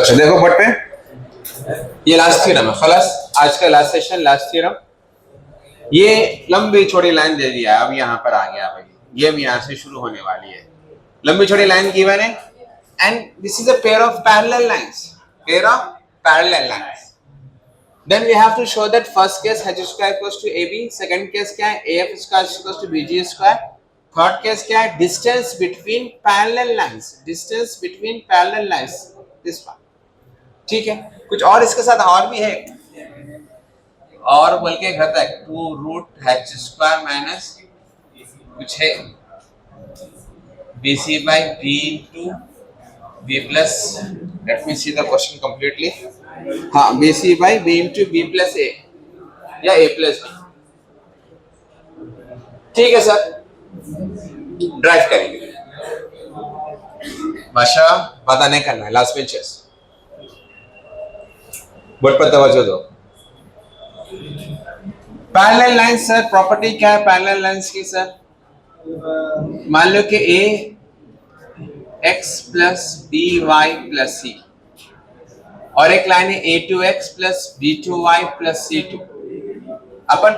अच्छा देखो बोर्ड पे, ये लास्ट थ्योरम है, खलास आज का लास्ट सेशन, लास्ट थ्योरम। ये लंबी छोटी लाइन दे दिया, अब यहाँ पर आ गया भाई, ये भी यहाँ से शुरू होने वाली है। लंबी छोटी लाइन गिवन है and this is a pair of parallel lines, pair of parallel lines. Then we have to show that first case h square equals to ab, second case क्या है af square equals to bg square, third case क्या है distance between parallel lines, distance between parallel lines, this one। ठीक है, कुछ और इसके साथ और भी है, और बोल के घटक 2 रूट h स्क्वायर माइनस कुछ है bc by b into b plus, let me see the question completely। हाँ, bc by b into b plus a या a plus b। ठीक है सर, ड्राइव करेंगे, भाषा पता नहीं करना है, लास्ट बेंचेस बोर्ड पर तवज्जो दो। पैरेलल लाइंस सर, प्रॉपर्टी क्या है पैरेलल लाइंस की सर? मान लो कि a x plus b y plus c और एक लाइन है a2x plus b2y plus c2। अपन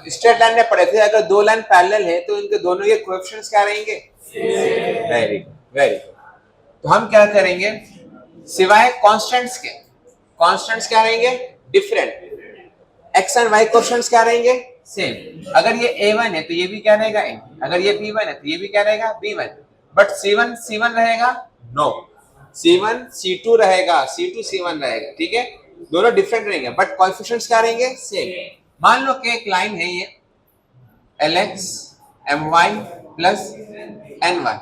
स्ट्रेट लाइन में पढ़े थे, अगर दो लाइन पैरेलल है तो इनके दोनों के कोएफिशिएंट्स क्या रहेंगे? Very good, very good. तो हम क्या करेंगे, सिवाय कांस्टेंट्स के, कांस्टेंट्स क्या रहेंगे? Different. x and y coefficients क्या रहेंगे? सेम। अगर ये a1 है तो ये भी क्या रहेगा? a, अगर ये b1 है तो ये भी क्या रहेगा? b1। बट c1 c1 रहेगा? नो, c1 c2 रहेगा, c2 c1 रहेगा। ठीक है, दोनों डिफरेंट रहेंगे बट कोएफिशिएंट्स क्या रहेंगे? सेम। मान लो कि एक लाइन है ये lx my प्लस n1,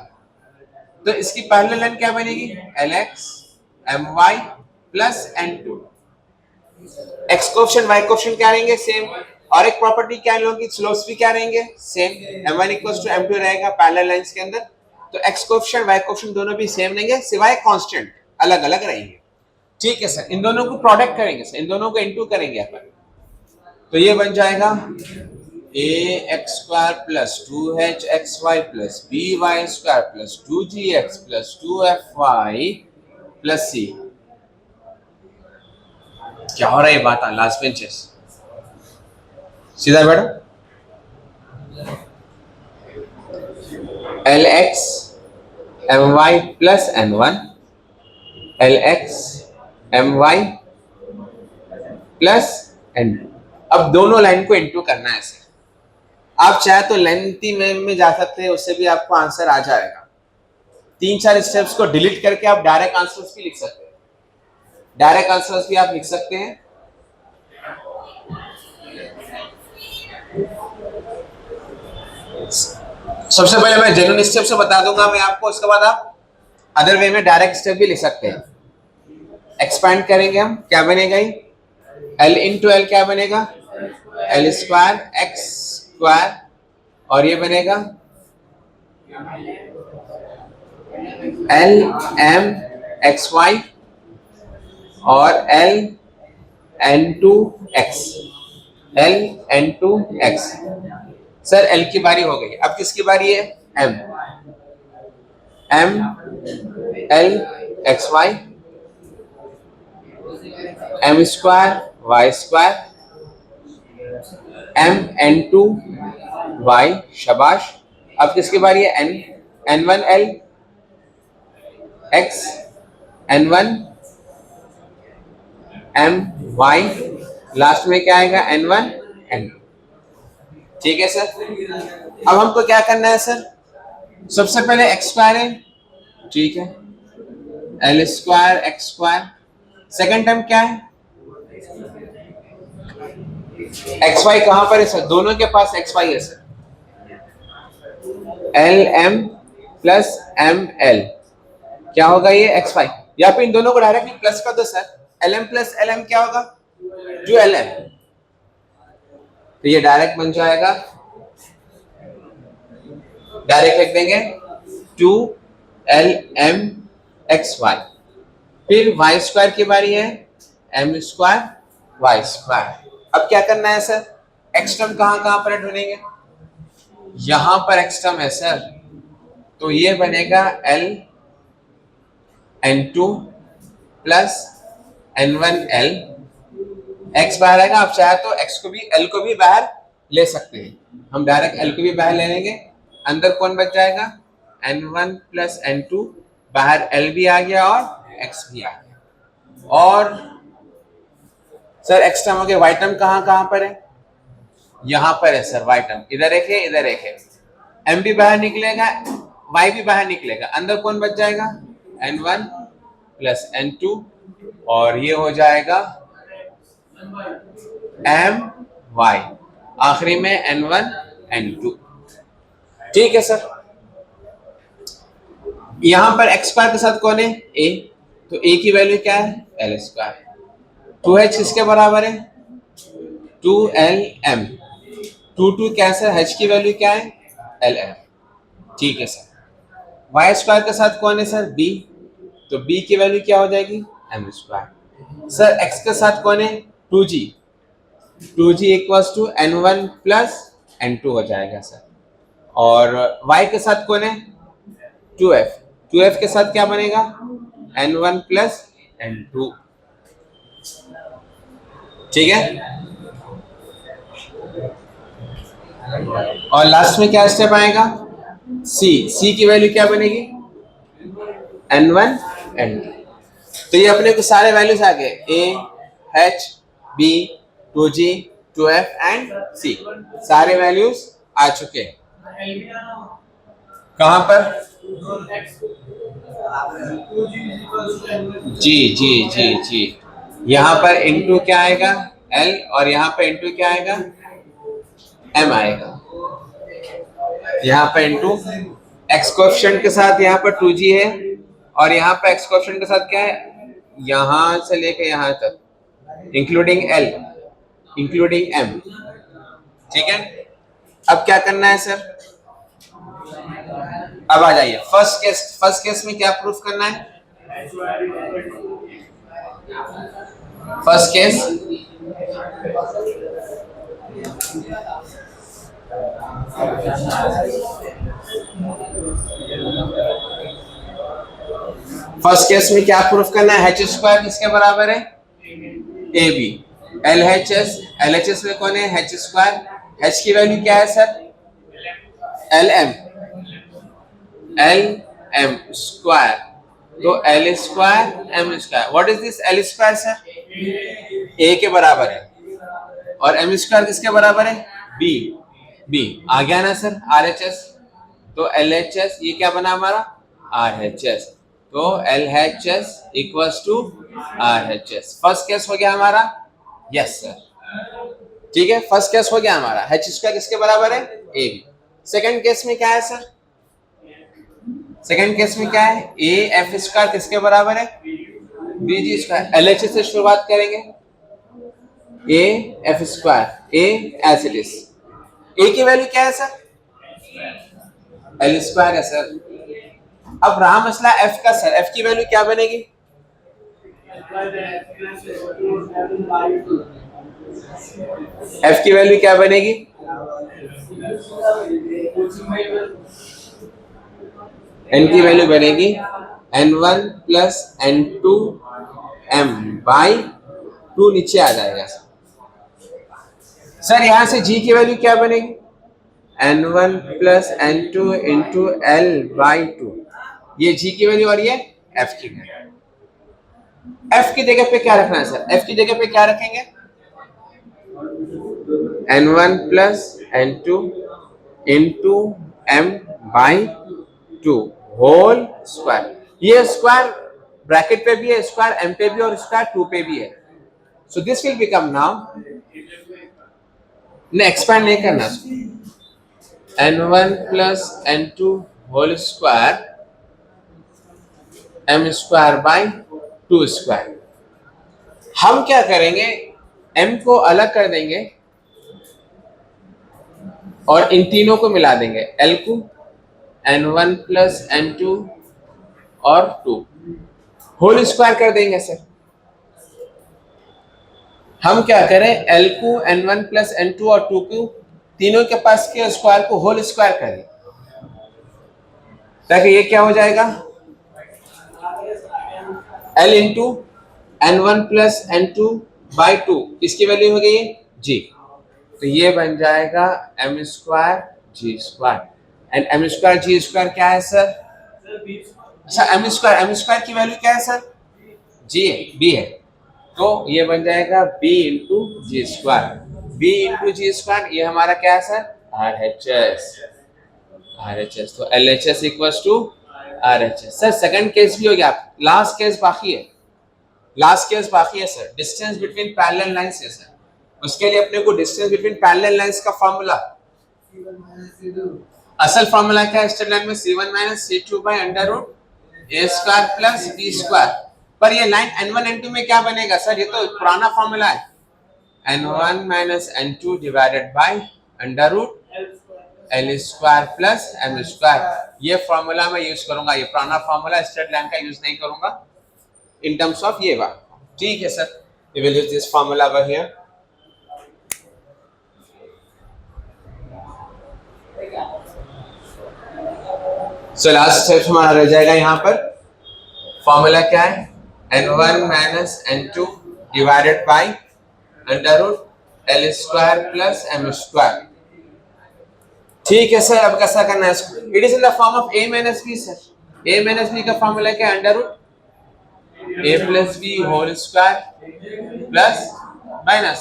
तो इसकी पैरेलल लाइन क्या बनेगी? lx my plus n2। x coefficient y coefficient क्या रहेंगे? सेम। और एक प्रॉपर्टी क्या लोगे, स्लोप्स भी क्या रहेंगे? Same. m1 equals to m2 रहेगा पैरेलल लाइंस के अंदर, तो x कोएफिशिएंट y कोएफिशिएंट दोनों भी सेम रहेंगे, सिवाय कांस्टेंट अलग अलग रहेंगे। ठीक है सर, इन दोनों को प्रोडक्ट करेंगे सर, इन दोनों को इनटू करेंगे अपन, तो ये बन जाएगा ax square plus 2hxy plus by square plus 2gx plus 2fy plus c। क्या हो रहा है ये बात? लास्ट बेंचेस सीधा बैठो। lx my plus n1, lx my plus n2। अब दोनों लाइन को इनटू करना है सर। आप चाहे तो लेंथी में जा सकते हैं, उससे भी आपको आंसर आ जाएगा। 3-4 स्टेप्स को डिलीट करके आप डायरेक्ट आंसर्स भी लिख सकते हैं, डायरेक्ट आंसर्स भी आप लिख सकते हैं। सबसे पहले मैं जेन्युइन स्टेप से बता दूंगा मैं आपको, उसके बाद आप अदर वे में डायरेक्ट स्टेप भी लिख सकते हैं। एक्सपैंड करेंगे हम, क्या बनेगा? l इंटू एल क्या बनेगा? l स्क्वायर एक्स स्क्वायर, और ये बनेगा l m x y और l n2 x, l n2 x। Sir l की बारी हो गई, अब किसकी बारी है? m, m l x y m square y square m n2 y, शाबाश। अब किसकी बारी है? n, n1 l x, n1 m y, last में क्या आएगा? n1 n। ठीक है सर, अब हमको क्या करना है सर? सबसे पहले x स्क्वायर है, ठीक है, l square x square. Second term क्या है? एक्स वाई कहां पर है सर? दोनों के पास एक्स वाई है sir. L m plus m l क्या होगा? ये एक्स वाई, या फिर इन दोनों को डायरेक्टली प्लस कर दो sir. L m plus l m क्या होगा? जो एल एम, तो ये डायरेक्ट बन जाएगा, डायरेक्ट लिख देंगे 2 एल एम एक्स वाई। फिर वाई स्क्वायर की बारी है, एम स्क्वायर वाई स्क्वायर। अब क्या करना है सर? एक्स टर्म कहां पर ढूंढेंगे? यहां पर एक्स टर्म है सर, तो ये बनेगा l n two plus n1l, x बाहर आएगा, आप चाहे तो x को भी l को भी बाहर ले सकते हैं, हम डायरेक्ट l को भी बाहर ले लेंगे, अंदर कौन बच जाएगा n1 प्लस n2, बाहर l भी आ गया और x भी आ गया। और सर x टर्म हो गया, y टर्म कहाँ पर है, यहाँ पर है सर y टर्म, इधर एक है इधर एक है, m भी बाहर निकलेगा y भी बाहर निकलेगा, अंदर कौन बच जाएगा n1 प्लस n2 और ये हो जाएगा my, आखिरी में n1 n2। ठीक है सर, यहां पर x स्क्वायर के साथ कौन है a, तो a की वैल्यू क्या है l स्क्वायर, 2h किसके बराबर है 2lm, 2 कैंसिल, h की वैल्यू क्या है lm। ठीक है सर, y स्क्वायर के साथ कौन है सर b, तो b की वैल्यू क्या हो जाएगी m स्क्वायर। सर x के साथ कौन है 2g, 2g equals to n1 plus n2 हो जाएगा सर। और y के साथ कौन है 2f, 2f के साथ क्या बनेगा n1 प्लस n2। ठीक है, और लास्ट में क्या स्टेप आएगा c की वैल्यू क्या बनेगी n1 n2। तो ये अपने को सारे वैल्यूज आ गए a h b 2g 2f and c, सारे वैल्यूज आ चुके हैं। कहां पर जी जी जी जी, यहाँ पर इनटू क्या आएगा l और यहाँ पर इनटू क्या आएगा m आएगा, यहाँ पर इनटू x कोएफिशिएंट के साथ यहाँ पर 2g है और यहाँ पर x कोएफिशिएंट के साथ क्या है यहाँ से लेके यहाँ तक इंक्लूडिंग l इंक्लूडिंग m। ठीक है, अब क्या करना है सर, अब आ जाइए फर्स्ट केस में क्या प्रूफ करना है, फर्स्ट केस में क्या प्रूफ करना है, h स्क्वायर किसके बराबर है ab, LHS में कौन है h स्क्वायर, h की वैल्यू क्या है सर lm स्क्वायर, तो l square m square, what is this l square sir a के बराबर है और m स्क्वायर किसके बराबर है b आ गया ना सर RHS, तो LHS ये क्या बना हमारा RHS, तो LHS equals to RHS। First case हो गया हमारा, यस सर, ठीक है फर्स्ट केस हो गया हमारा, h स्क्वायर किसके बराबर है ab। सेकंड केस में क्या है सर, सेकंड केस में क्या है af स्क्वायर किसके बराबर है bg स्क्वायर, LHS से शुरुआत करेंगे, af square a as it is, a की वैल्यू क्या है सर l स्क्वायर है सर। अब रहा मसला f का सर, f की वैल्यू क्या बनेगी f की वैल्यू क्या बनेगी n की वैल्यू बनेगी n1 plus n2 m by 2, नीचे आ जाएगा सर। यहां से g की वैल्यू क्या बनेगी n1 plus n2 into l by 2, ये g की वैल्यू और ये f की वैल्यू। f की जगह पे क्या रखना है सर, f की जगह पे क्या रखेंगे n1 plus n2 into m by 2 whole square, ये स्क्वायर ब्रैकेट पे भी है, स्क्वायर m पे भी और स्क्वायर 2 पे भी है, so this will become now, ने एक्सपैंड नहीं करना, n1 plus n2 whole square m square by 2 square. हम क्या करेंगे m को अलग कर देंगे और इन तीनों को मिला देंगे, l को n1 प्लस n2 और 2 होल स्क्वायर कर देंगे सर। हम क्या करें l को n1 प्लस n2 और 2 को तीनों के पास के स्क्वायर को होल स्क्वायर करें, ताकि ये क्या हो जाएगा l into n1 plus n2 by 2 किसकी वैल्यू हो गई है g। तो ये बन जाएगा m square g square and m square g square क्या है सर? अच्छा m स्क्वायर की वैल्यू क्या है सर? g है, b है। तो ये बन जाएगा b into g square. b into g square ये हमारा क्या है सर? RHS। तो LHS equals to RHS। Sir second case भी हो गया, लास्ट केस बाकी है। Sir distance between parallel lines है सर। उसके लिए अपने को डिस्टेंस बिटवीन पैरेलल लाइंस का फॉर्मूला, असल फॉर्मूला क्या है स्ट्रेट लाइन में? C1 minus C2 by under root A square plus B square. पर ये लाइन N1 N2 में क्या बनेगा सर? ये तो पुराना फॉर्मूला है, N1 minus N2 divided by under root L square plus M square. ये फॉर्मूला मैं यूज करूंगा, ये पुराना फॉर्मूला, स्ट्रेट लाइन का यूज नहीं करूंगा in terms of ये बात। ठीक है sir, we will use this formula over here। so last step हमारा रह जाएगा यहाँ पर। फॉर्मूला क्या है? n1 minus n2 divided by under root L square plus M square. ठीक है सर, अब कैसा करना है इसको? It is in the form of a minus b sir. a minus b का फॉर्मूला क्या है? Under root a plus B whole square plus minus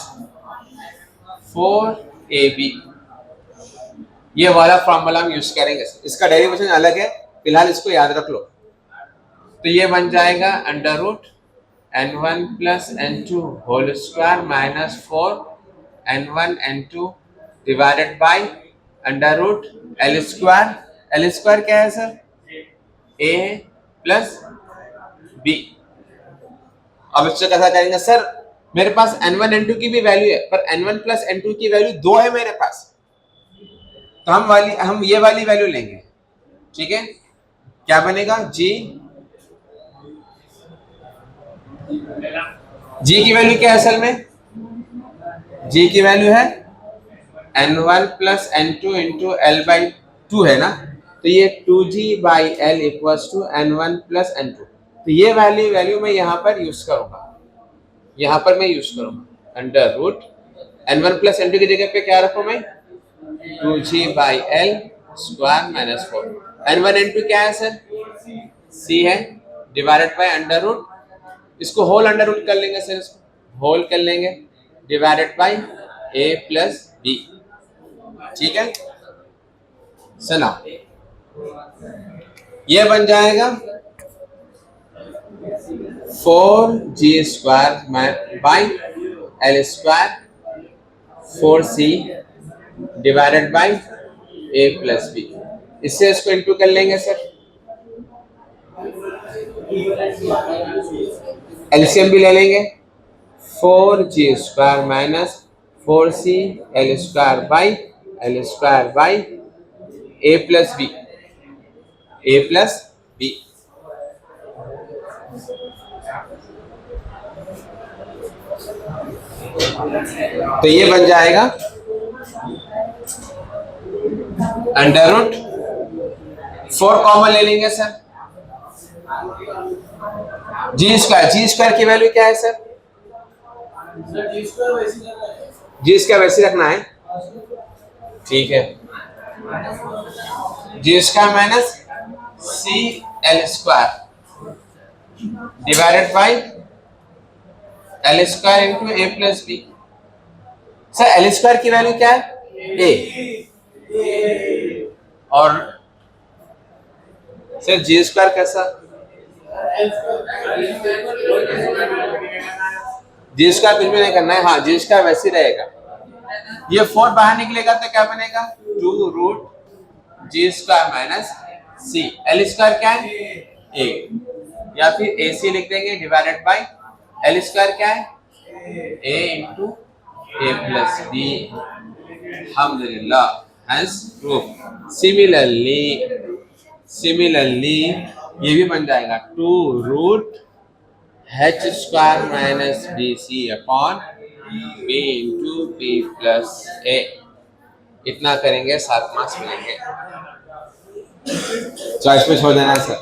4ab। ये वाला फॉर्मूला हम यूज करेंगे। इसका डेरिवेशन अलग है, फिलहाल इसको याद रख लो। तो ये बन जाएगा under root n1 plus n2 whole square minus 4n1 n2 divided by under root L square. L square क्या है सर? a plus b। अब इससे कैसा करेंगे सर? मेरे पास n1 n2 की भी वैल्यू है, पर n1 प्लस n2 की वैल्यू 2 है मेरे पास, तो हम ये वाली वैल्यू लेंगे। ठीक है, क्या बनेगा? g की वैल्यू क्या है असल में? g की वैल्यू है n1 plus n2 into l by 2 है ना, तो ये 2g by l equals to n1 plus n2। तो ये वैल्यू मैं यहाँ पर यूज करूंगा, under root n1 plus n2 की जगह पे क्या रखूं मैं? 2g by l square minus 4। n1 n2 क्या है सर? c है, डिवाइडेड बाय अंडर रूट, इसको होल अंडर रूट कर लेंगे सर, इसको होल कर लेंगे, divided by a plus b। ठीक है सुना, ये बन जाएगा 4g square by l square 4c divided by a plus b। इससे इसको इंटू कर लेंगे सर, एलसीएम भी ले लेंगे। 4g square minus 4c l square by l square by a plus b। तो ये बन जाएगा अंडर रूट 4 कॉमन ले लेंगे सर, जी स्क्वायर की वैल्यू क्या है सर? जी स्क्वायर वैसे रखना है। ठीक है, G square minus C L square divided by L square into A plus B. Sir L square की वैल्यू क्या है? ए। और सर जी स्क्वायर कैसा? जी स्क्वायर कुछ भी नहीं करना है, हाँ जी स्क्वायर वैसे ही रहेगा। ये 4 बाहर निकलेगा तो क्या बनेगा? 2 रूट जी square minus C. L square क्या है? ए, या फिर ए सी लिख देंगे डिवाइडेड बाई एल स्क्वायर क्या है? A into A plus B. अल्हम्दुलिल्लाह, हैंस प्रूफ। सिमिलरली ये भी बन जाएगा 2 root H square minus B C upon B into B plus A. इतना करेंगे 7 मार्क्स मिलेंगे। चॉइस पे छोड़ देना है सर।